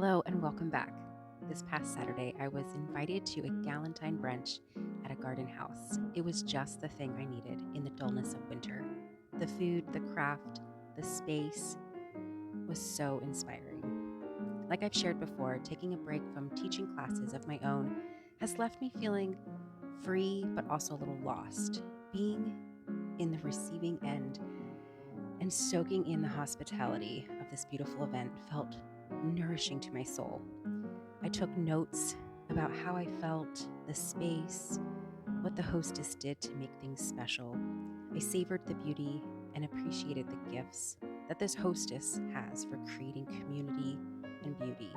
Hello and welcome back. This past Saturday, I was invited to a Galentine brunch at a garden house. It was just the thing I needed in the dullness of winter. The food, the craft, the space was so inspiring. Like I've shared before, taking a break from teaching classes of my own has left me feeling free but also a little lost. Being in the receiving end and soaking in the hospitality of this beautiful event felt nourishing to my soul. I took notes about how I felt, the space, what the hostess did to make things special. I savored the beauty and appreciated the gifts that this hostess has for creating community and beauty.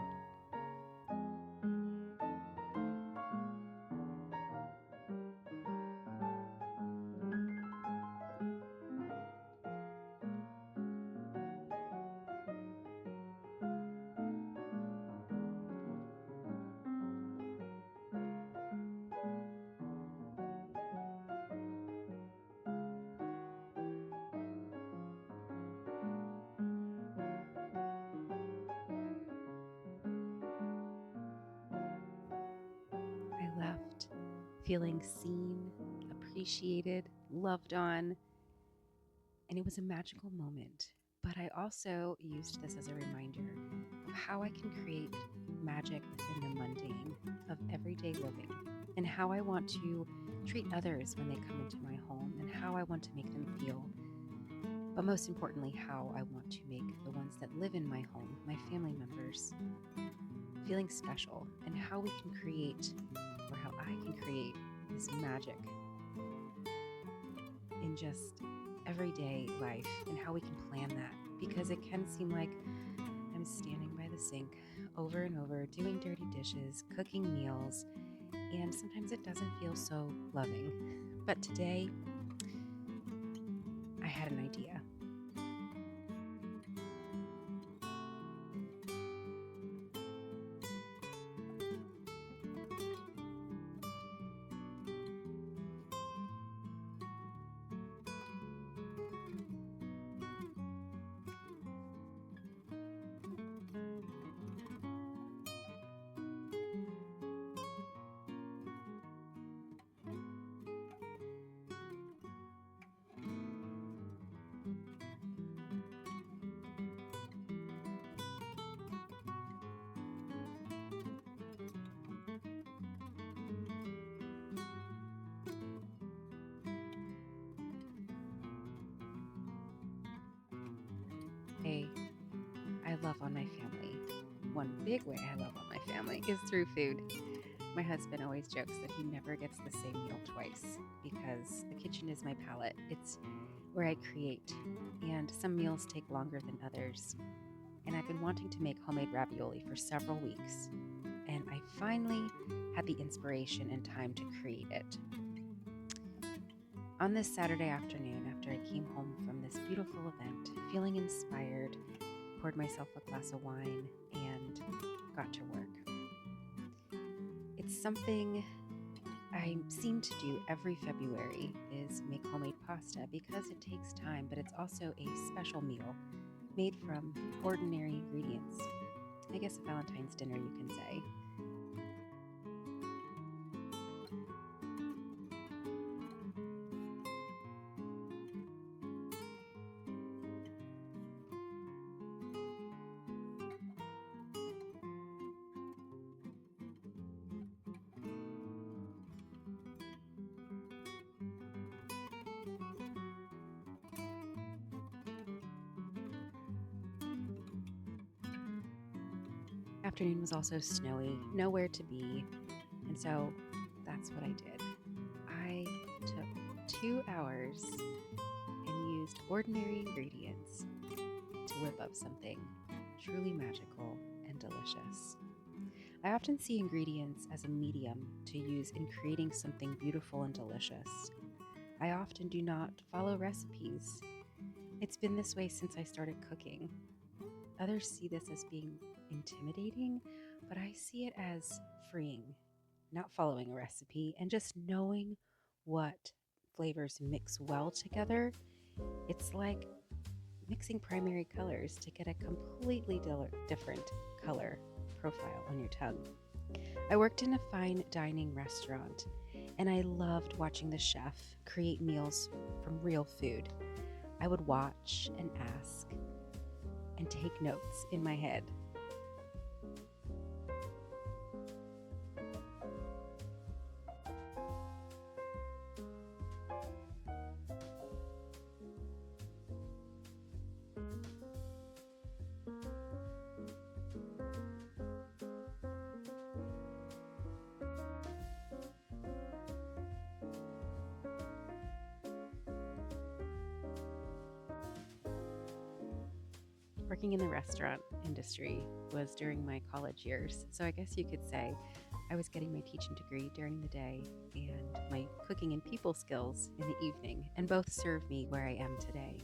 I left feeling seen, appreciated, loved on, and it was a magical moment. But I also used this as a reminder of how I can create magic in the mundane of everyday living, and how I want to treat others when they come into my home, and how I want to make them feel. But most importantly, how I want to make the ones that live in my home, my family members, feeling special, and how we can create, or how I can create, this magic in just everyday life, and how we can plan that, because it can seem like I'm standing by the sink over and over doing dirty dishes, cooking meals, and sometimes it doesn't feel so loving. But today I had an idea. Hey, I love on my family. One big way I love on my family is through food. My husband always jokes that he never gets the same meal twice because the kitchen is my palate. It's where I create, and some meals take longer than others. And I've been wanting to make homemade ravioli for several weeks, and I finally had the inspiration and time to create it. On this Saturday afternoon, after I came home from this beautiful event, feeling inspired, poured myself a glass of wine and got to work. It's something I seem to do every February, is make homemade pasta, because it takes time, but it's also a special meal made from ordinary ingredients. I guess a Valentine's dinner, you can say. Afternoon was also snowy, nowhere to be, and so that's what I did. I took 2 hours and used ordinary ingredients to whip up something truly magical and delicious. I often see ingredients as a medium to use in creating something beautiful and delicious. I often do not follow recipes. It's been this way since I started cooking. Others see this as being intimidating, but I see it as freeing, not following a recipe and just knowing what flavors mix well together. It's like mixing primary colors to get a completely different color. profile on your tongue. I worked in a fine dining restaurant, and I loved watching the chef create meals from real food. I would watch and ask and take notes in my head. Working in the restaurant industry was during my college years, so I guess you could say I was getting my teaching degree during the day and my cooking and people skills in the evening, and both serve me where I am today.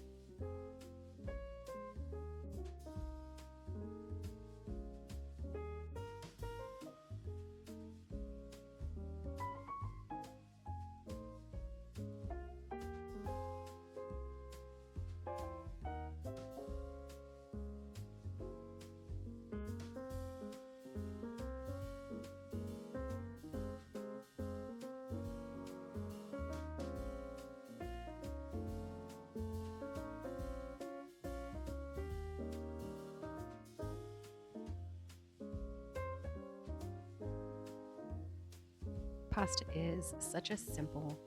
Pasta is such a simple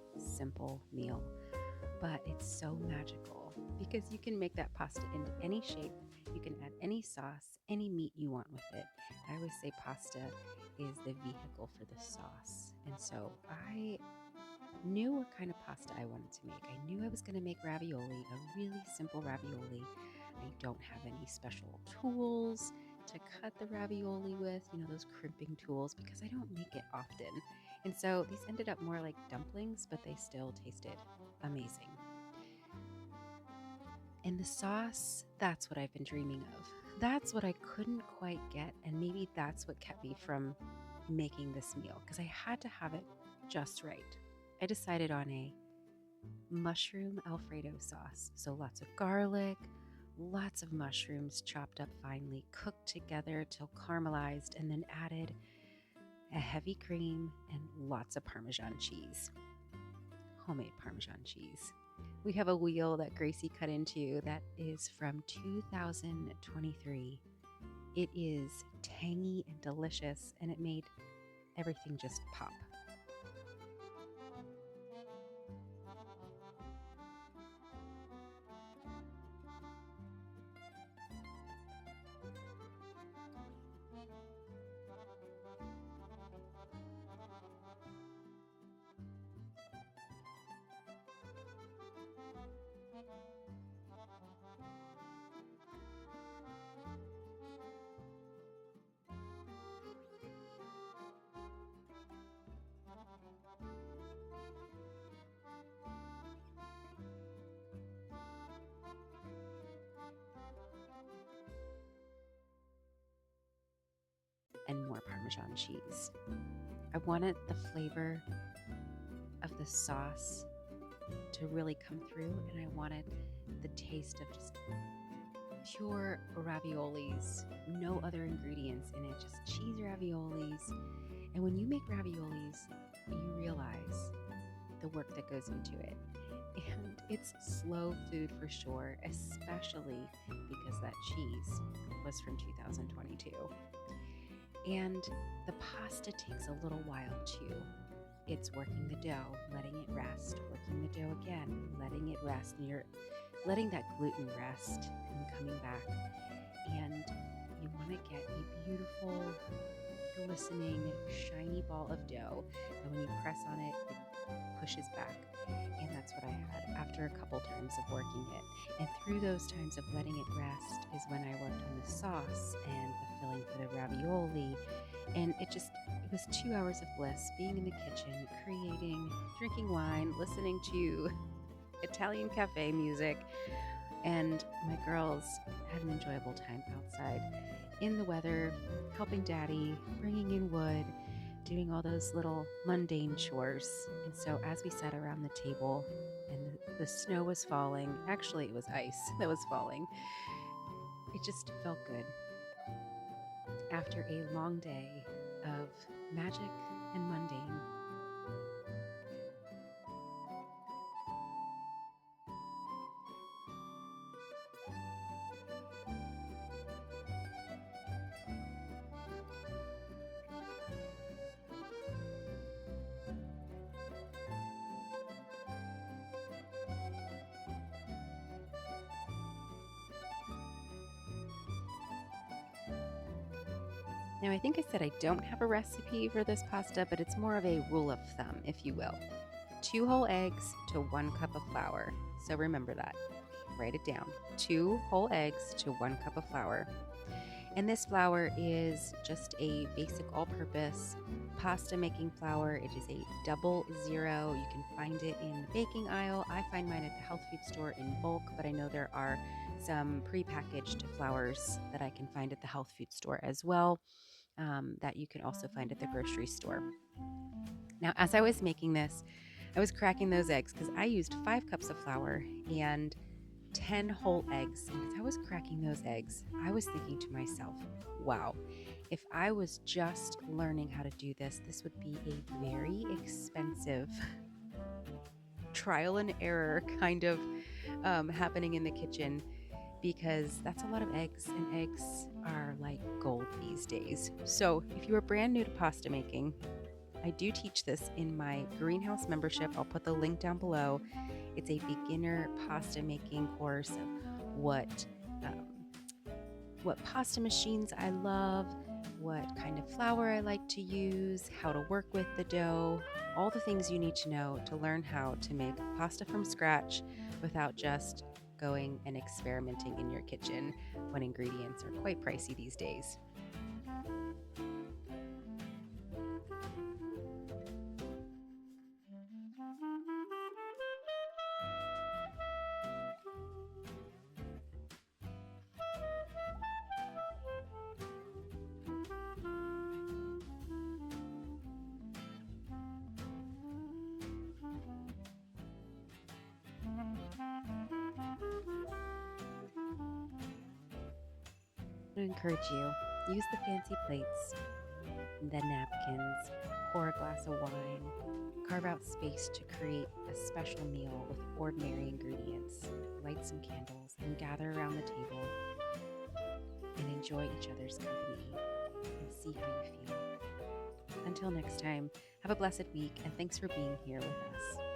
meal, but it's so magical because you can make that pasta into any shape. You can add any sauce, any meat you want with it. I always say pasta is the vehicle for the sauce. And so I knew what kind of pasta I wanted to make. I knew I was going to make ravioli, a really simple ravioli. I don't have any special tools to cut the ravioli with, those crimping tools, because I don't make it often. And so these ended up more like dumplings, but they still tasted amazing. And the sauce, that's what I've been dreaming of. That's what I couldn't quite get, and maybe that's what kept me from making this meal, because I had to have it just right. I decided on a mushroom Alfredo sauce. So lots of garlic, lots of mushrooms chopped up finely, cooked together till caramelized, and then added a heavy cream and lots of Parmesan cheese. Homemade Parmesan cheese. We have a wheel that Gracie cut into that is from 2023. It is tangy and delicious, and it made everything just pop. And more Parmesan cheese. I wanted the flavor of the sauce to really come through, and I wanted the taste of just pure raviolis, no other ingredients in it, just cheese raviolis. And when you make raviolis, you realize the work that goes into it. And it's slow food for sure, especially because that cheese was from 2022. And the pasta takes a little while too. It's working the dough, letting it rest, working the dough again, letting it rest. And you're letting that gluten rest and coming back. And you want to get a beautiful, glistening, shiny ball of dough. And when you press on it, it pushes back. And that's what I had after a couple times of working it. And through those times of letting it rest is when I worked on the sauce and the filling for the ravioli. And it was 2 hours of bliss, being in the kitchen, creating, drinking wine, listening to Italian cafe music. And my girls had an enjoyable time outside in the weather, helping Daddy, bringing in wood, doing all those little mundane chores. And so as we sat around the table and the snow was falling, actually it was ice that was falling, it just felt good. after a long day of magic and mundane. Now, I think I said I don't have a recipe for this pasta, but it's more of a rule of thumb, if you will. 2 whole eggs to 1 cup of flour. So remember that. Write it down. 2 whole eggs to 1 cup of flour. And this flour is just a basic all-purpose pasta making flour. It is a 00. You can find it in the baking aisle. I find mine at the health food store in bulk, but I know there are some pre-packaged flours that I can find at the health food store as well, that you can also find at the grocery store. Now, as I was making this, I was cracking those eggs because I used 5 cups of flour and 10 whole eggs. And as I was cracking those eggs, I was thinking to myself, wow, if I was just learning how to do this, this would be a very expensive trial and error kind of happening in the kitchen, because that's a lot of eggs, and eggs are like gold these days. So if you are brand new to pasta making, I do teach this in my greenhouse membership. I'll put the link down below. It's a beginner pasta making course of what pasta machines I love, what kind of flour I like to use, how to work with the dough, all the things you need to know to learn how to make pasta from scratch without just going and experimenting in your kitchen when ingredients are quite pricey these days. I encourage you, use the fancy plates, the napkins, pour a glass of wine, carve out space to create a special meal with ordinary ingredients, light some candles, and gather around the table and enjoy each other's company and see how you feel. Until next time, have a blessed week, and thanks for being here with us.